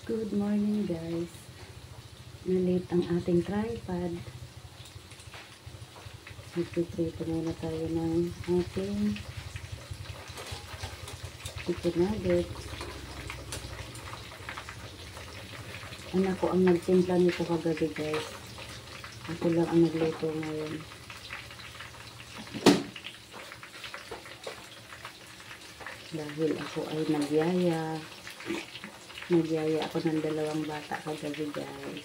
Good morning guys. Nalit ang ating tripod. Magpiprito muna tayo ng ating chicken nuggets. Anak ko ang nagtimpla nito kagabi guys. Ako lang ang nagluto ngayon. Dahil ako ay nagyaya ako ng dalawang bata kagabi guys.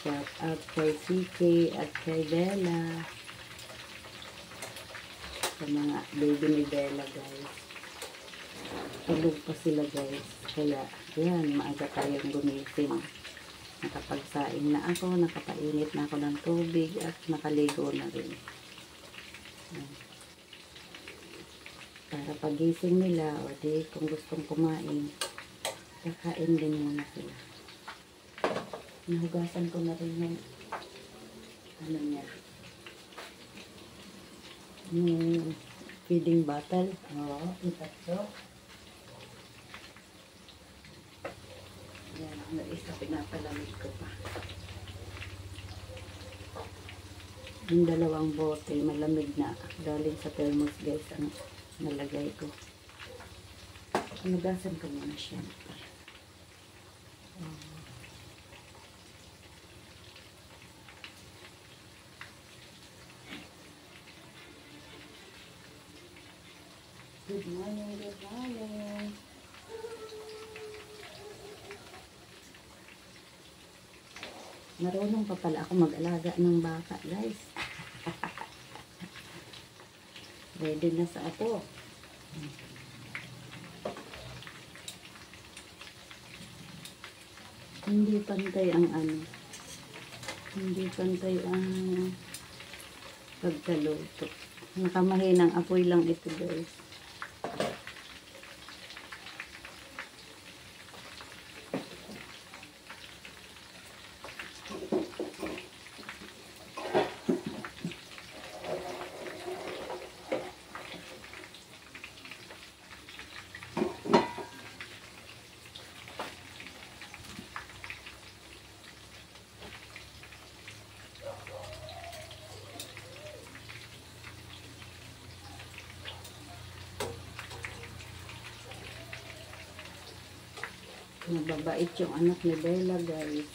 Shout out kay CK at kay Bella. Sa mga baby ni Bella guys. Tulog pa sila guys. Kaya yan, maaga tayong gumising. Nakapagsaing na ako, nakapainit na ako ng tubig at nakaligo na rin. Para pagising nila o di kung gustong kumain, kakain din muna sila. Nahugasan ko na rin yung ano niya, yung feeding bottle. Oo, itatlo. Yan, ang isa pinapalamig ko pa. Yung dalawang bote, malamig na. Galing sa thermos guys, ang nalagay ko. Hugasan ko muna siya. Good morning, good morning. Marunong pa pala ako mag-alaga ng baka, guys. Ready na sa ako. Hindi pantay ang ano. Hindi pantay ang pagkaluto. Nakamahinang apoy lang ito, guys. Mababait yung anak ni Bella, guys.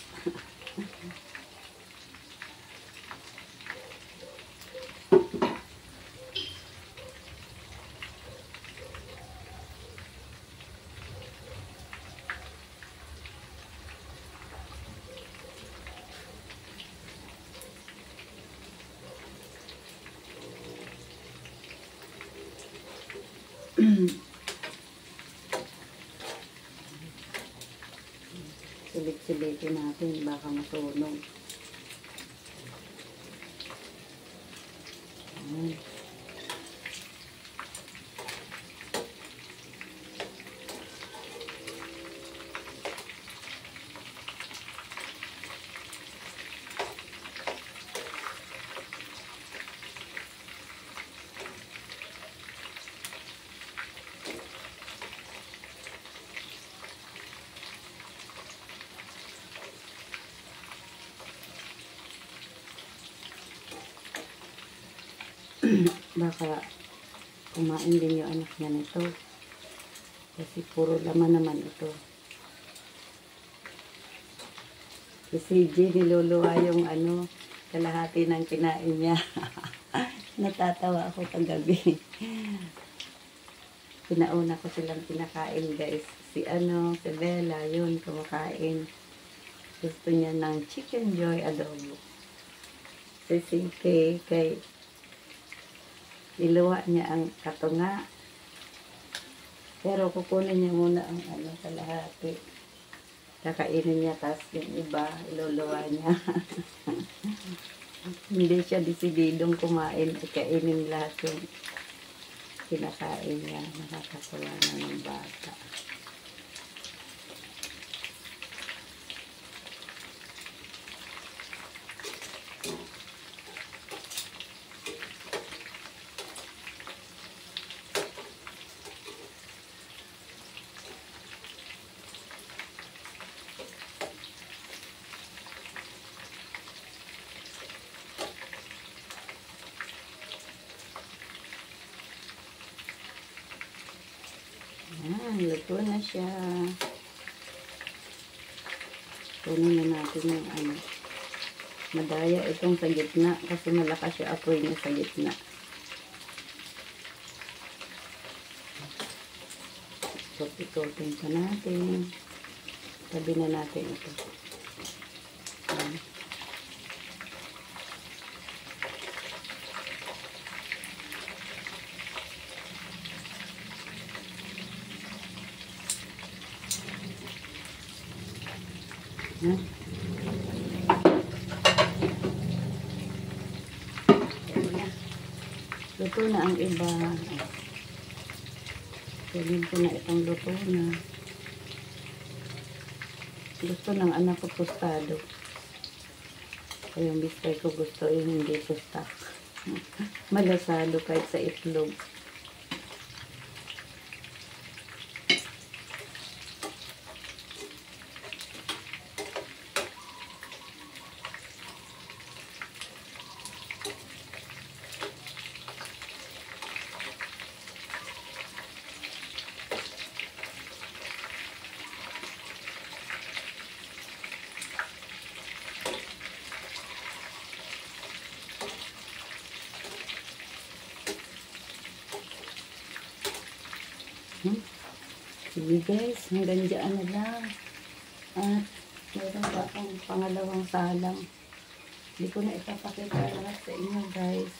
Silik-silikin natin, baka masunog. Ayan. Baka kumain din yung anak niya nito kasi puro laman naman ito. Si CJ niluluwa yung ano, kalahati ng kinain niya. Natatawa ako kagabi. Pinauna ko silang pinakain guys. Si Bella, yun, kumakain. Gusto niya ng chicken joy adobo. Si CK, kay niluwa niya ang katunga. Pero kukunin niya muna ang kalahati. Kakainin niya, tapos yung iba, iluluwa niya. Hindi siya desididong kumain. Kainin lahat yung kinakain niya. Nakakatuwa na ng bata. luto na siya. Kunin na natin yung ano. Madaya itong sa gitna kasi malakas yung apoy niya sa gitna. Ikutin pa natin. Tabi na natin ito. Ayan. Ayan. Luto na ang iba. Kunin ko na itong luto na. Gusto ng anak ko tostado. Kaya yung biscuit ko gusto yung hindi tosta. Malasado kahit sa itlog. Sige guys, hanggang dyan na lang. At meron pa akong pangalawang salang. Hindi ko na ipapakita lahat sa inyo guys.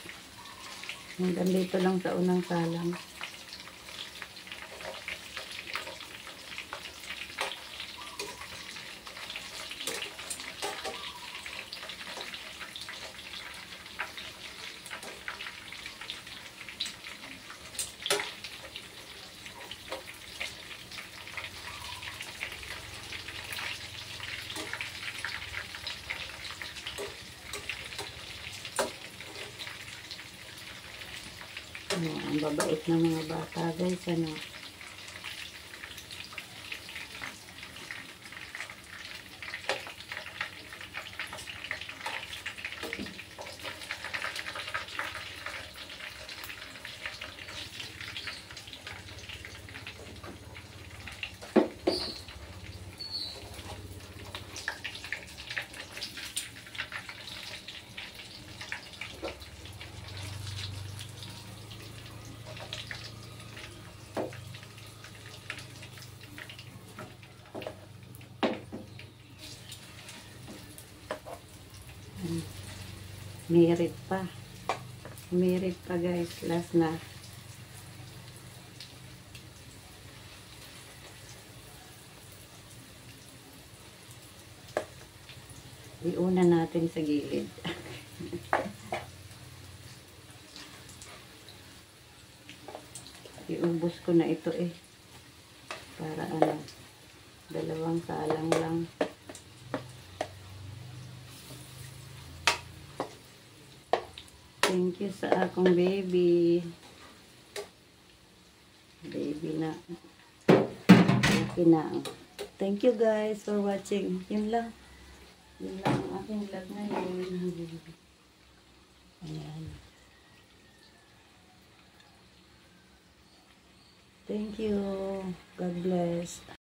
Hanggang dito lang sa unang salang. Ang babait ng mga bata guys, ano. Merit pa. Merit pa guys. Last na. Iuna natin sa gilid. Iubos ko na ito eh. Para ano, dalawang salang lang. Thank you sa akong baby. Baby na. Okay na. Thank you guys for watching. Yun lang. Yun lang ang aking vlog ngayon. Ayan. Thank you. God bless.